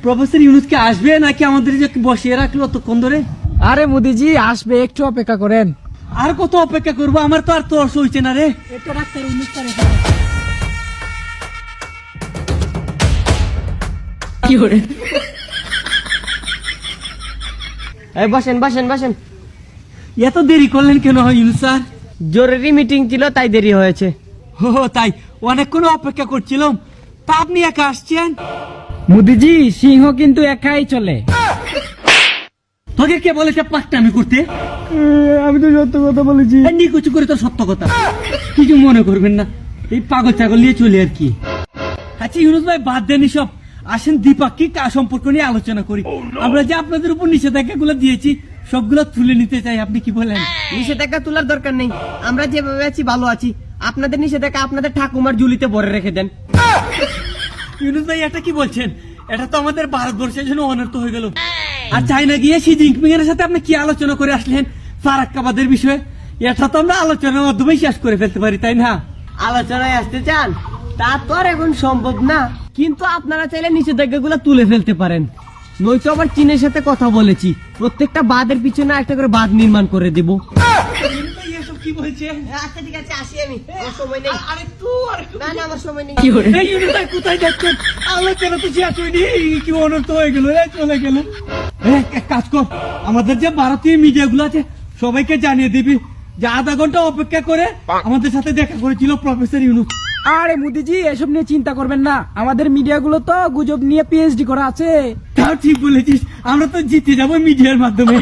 Professor Yunus কি আসবে নাকি আমাদের যে বসিয়ে রাখলো ততক্ষণ ধরে? আরে মোদিজি আসবে, একটু অপেক্ষা করেন। আর কত অপেক্ষা করবো? আমার তো আর তর্স হইছে না রে। বসেন বসেন বসেন। এত দেরি করলেন কেন ইউনুস স্যার? জরুরি মিটিং ছিল তাই দেরি হয়েছে। ও তাই, অনেকক্ষণ অপেক্ষা করছিলাম। তা আপনি একা আসছেন? মোদিজি সিংহ কিন্তু একাই চলে। তোকে কে বলেছে পাকটামি করতে? আমি তো সত্য কথা বলেছি। নিকুচু করে তো সত্য কথা, কিছু মনে করবেন না। এই পাগল ছাগল নিয়ে চলে আর কি। আচ্ছা ইউনুস ভাই, বাদ দেন সব, আসেন দ্বিপাক্ষিক সম্পর্ক নিয়ে আলোচনা করি। আমরা যে আপনাদের উপর নিষেধাজ্ঞা গুলো দিয়েছি সবগুলো তুলে নিতে চাই, আপনি কি বলেন? নিষেধাজ্ঞা তোলার দরকার নেই, আমরা যেভাবে আছি ভালো আছি। আপনাদের নিষেধাজ্ঞা আপনাদের ঠাকুমার ঝুলিতে ভরে রেখে দেন। ইউনুস ভাই এটা কি বলছেন? এটা তো আমাদের ভারতবর্ষের জন্য অনর্থ হয়ে গেল। আর চাইনা গিয়ে শি জিনপিং এর সাথে আপনি কি আলোচনা করে আসলেন ফারাক্কাবাদের বিষয়ে? এটা তো আমরা আলোচনার মাধ্যমে শেষ করে ফেলতে পারি, তাই না? আলোচনায় আসতে চান? তা তো আর এখন সম্ভব না, কিন্তু আপনারা চাইলে নিষেধাজ্ঞা গুলো তুলে ফেলতে পারেন। নয়তো আবার চীনের সাথে কথা বলেছি, প্রত্যেকটা বাঁধের পিছনে একটা করে বাঁধ নির্মাণ করে দেব। ইউনুস ভাই এসব কি বলছে? আচ্ছা ঠিক আছে, আসি আমি, আমার সময় নেই। আরেকটু না না, আমার সময় নেই। এই ইউনুস ভাই কোথায় যাচ্ছেন? আলোচনা তো শেষ হয়নি, কি অনর্থ হয়ে গেল, চলে গেল। এক কাজ কর, আমাদের যে ভারতীয় মিডিয়া গুলো আছে সবাইকে জানিয়ে দিবি যে আধা ঘন্টা অপেক্ষা করে আমাদের সাথে দেখা করেছিল প্রফেসর ইউনুস। আরে মোদিজি এসব নিয়ে চিন্তা করবেন না, আমাদের মিডিয়াগুলো তো গুজব নিয়ে পিএইচডি করা আছে। তাও ঠিক বলেছিস, আমরা তো জিতে যাবো মিডিয়ার মাধ্যমে।